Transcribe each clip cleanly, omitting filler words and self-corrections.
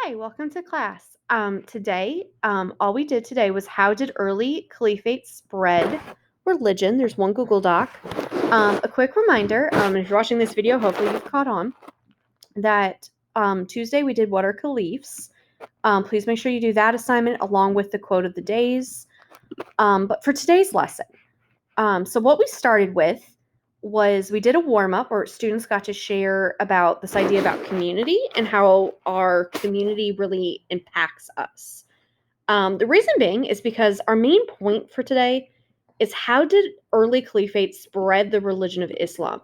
Hi, welcome to class. Today, all we did today was how did early caliphate spread religion? There's one Google Doc. A quick reminder, if you're watching this video, hopefully you've caught on, that Tuesday we did what are caliphs. Please make sure you do that assignment along with the quote of the days. But for today's lesson, so what we started with was we did a warm-up where students got to share about this idea about community and how our community really impacts us. The reason being is because our main point for today is how did early caliphate spread the religion of Islam?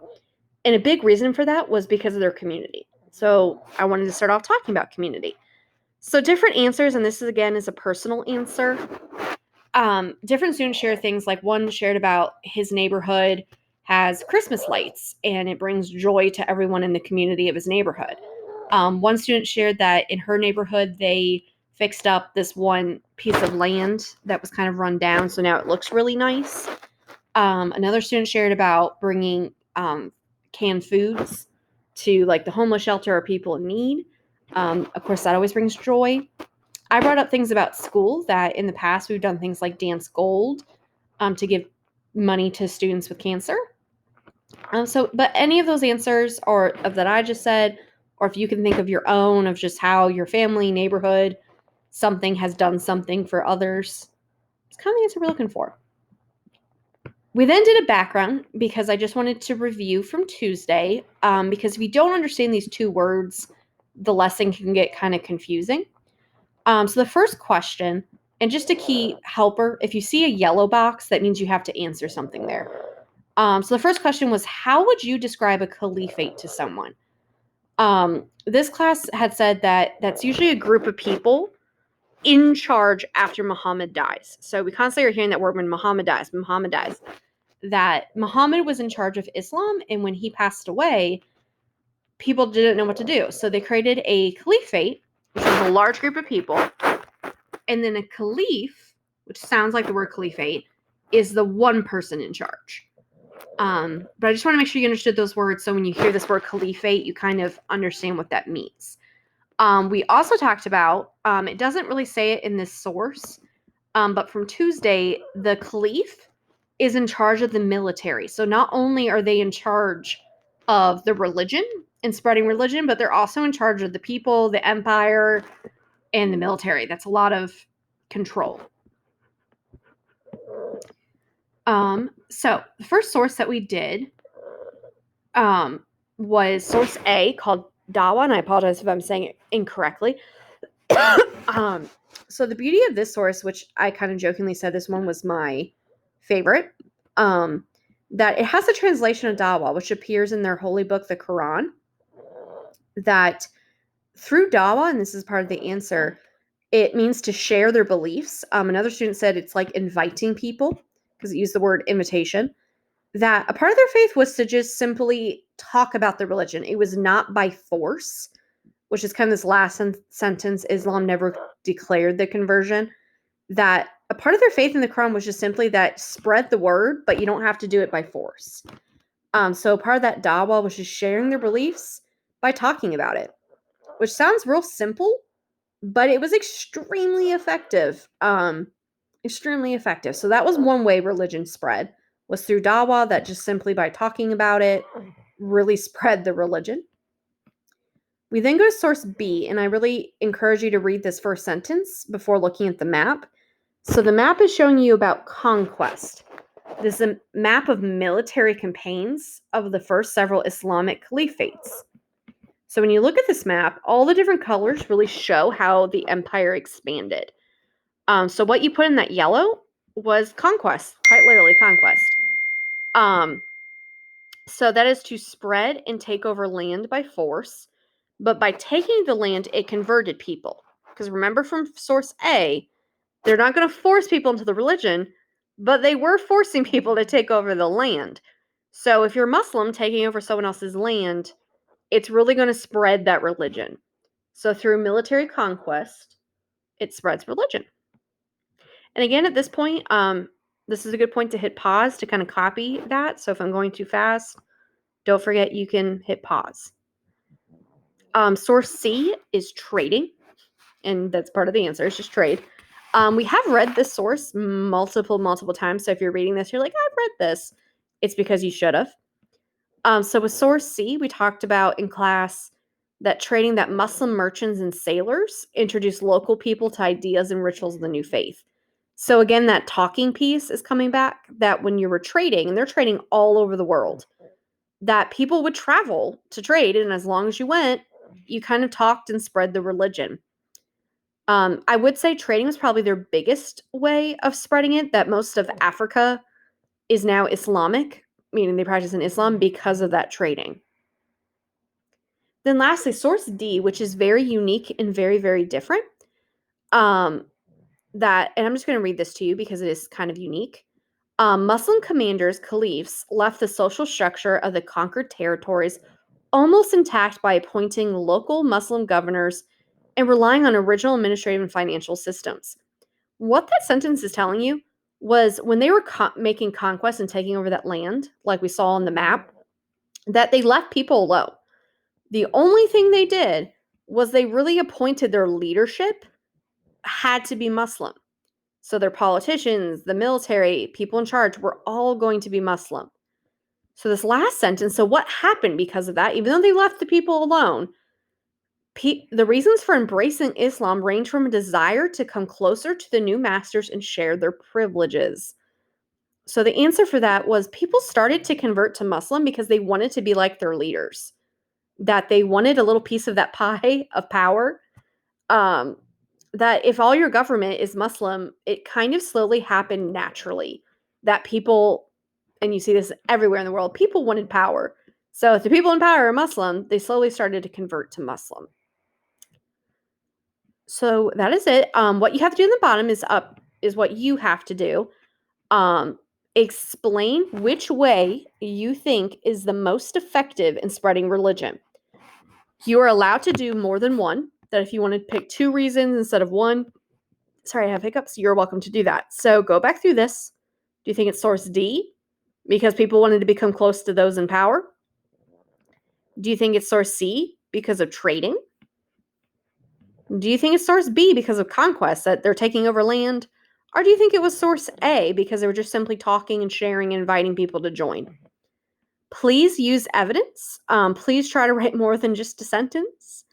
And a big reason for that was because of their community. So I wanted to start off talking about community. So different answers, and this is again is a personal answer. Different students share things like one shared about his neighborhood has Christmas lights and it brings joy to everyone in the community of his neighborhood. One student shared that in her neighborhood, they fixed up this one piece of land that was kind of run down. So now it looks really nice. Another student shared about bringing canned foods to like the homeless shelter or people in need. Of course, that always brings joy. I brought up things about school that in the past we've done things like Dance Gold to give money to students with cancer. But any of those answers or of that I just said, or if you can think of your own of just how your family, neighborhood, something has done something for others, it's kind of the answer we're looking for. We then did a background because I just wanted to review from Tuesday because if you don't understand these two words, the lesson can get kind of confusing. So the first question, and just a key helper, if you see a yellow box, that means you have to answer something there. So the first question was, how would you describe a caliphate to someone? This class had said that that's usually a group of people in charge after Muhammad dies. So we constantly are hearing that word when Muhammad dies, that Muhammad was in charge of Islam, and when he passed away, people didn't know what to do. So they created a caliphate, which was a large group of people. And then a caliph, which sounds like the word caliphate, is the one person in charge. But I just want to make sure you understood those words. So when you hear this word caliphate, you kind of understand what that means. We also talked about, it doesn't really say it in this source, but from Tuesday, the caliph is in charge of the military. So not only are they in charge of the religion and spreading religion, but they're also in charge of the people, the empire, and the military. That's a lot of control. So the first source that we did was source A called Dawa, and I apologize if I'm saying it incorrectly. So the beauty of this source, which I kind of jokingly said this one was my favorite, that it has a translation of Dawa, which appears in their holy book, the Quran, that through Dawa, and this is part of the answer, it means to share their beliefs. Another student said it's like inviting people, because it used the word invitation, that a part of their faith was to just simply talk about the religion. It was not by force, which is kind of this last sentence, Islam never declared the conversion, that a part of their faith in the Quran was just simply that spread the word, but you don't have to do it by force. So part of that dawah was just sharing their beliefs by talking about it, which sounds real simple, but it was extremely effective. Extremely effective. So that was one way religion spread, was through dawah, that just simply by talking about it really spread the religion. We then go to source B, and I really encourage you to read this first sentence before looking at the map. So the map is showing you about conquest. This is a map of military campaigns of the first several Islamic caliphates. So when you look at this map, all the different colors really show how the empire expanded. So what you put in that yellow was conquest, quite literally conquest. So that is to spread and take over land by force, but by taking the land, it converted people. Because remember from source A, they're not going to force people into the religion, but they were forcing people to take over the land. So if you're Muslim taking over someone else's land, it's really going to spread that religion. So through military conquest, it spreads religion. And again, at this point, this is a good point to hit pause to kind of copy that. So if I'm going too fast, don't forget you can hit pause. Source C is trading. and that's part of the answer. It's just trade. We have read this source multiple times. So if you're reading this, you're like, I've read this. It's because you should have. So with source C, we talked about in class that trading that Muslim merchants and sailors introduced local people to ideas and rituals of the new faith. So again, that talking piece is coming back, that when you were trading, and they're trading all over the world, that people would travel to trade, and as long as you went, you kind of talked and spread the religion. I would say trading was probably their biggest way of spreading it, that most of Africa is now Islamic, meaning they practice in Islam because of that trading. Then lastly, source D, which is very unique and very, very different. And I'm just going to read this to you because it is kind of unique. Muslim commanders, caliphs, left the social structure of the conquered territories almost intact by appointing local Muslim governors and relying on original administrative and financial systems. What that sentence is telling you was when they were making conquest and taking over that land, like we saw on the map, that they left people alone. The only thing they did was they really appointed their leadership had to be Muslim. So their politicians, the military, people in charge were all going to be Muslim. So this last sentence, so what happened because of that? Even though they left the people alone, the reasons for embracing Islam range from a desire to come closer to the new masters and share their privileges. So the answer for that was people started to convert to Muslim because they wanted to be like their leaders, that they wanted a little piece of that pie of power. That if all your government is Muslim, it kind of slowly happened naturally that people, and you see this everywhere in the world, people wanted power. So if the people in power are Muslim, they slowly started to convert to Muslim. So that is it. What you have to do in the bottom is what you have to do. Explain which way you think is the most effective in spreading religion. You are allowed to do more than one. That if you want to pick 2 reasons instead of 1, sorry, I have hiccups, you're welcome to do that. So go back through this. Do you think it's source D because people wanted to become close to those in power? Do you think it's source C because of trading? Do you think it's source B because of conquest, that they're taking over land? Or do you think it was source A because they were just simply talking and sharing and inviting people to join? Please use evidence. Please try to write more than just a sentence.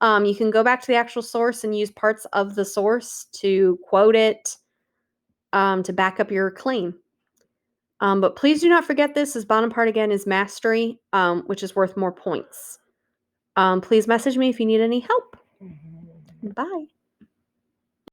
You can go back to the actual source and use parts of the source to quote it, to back up your claim. But please do not forget this bottom part again is mastery, which is worth more points. Please message me if you need any help. Bye.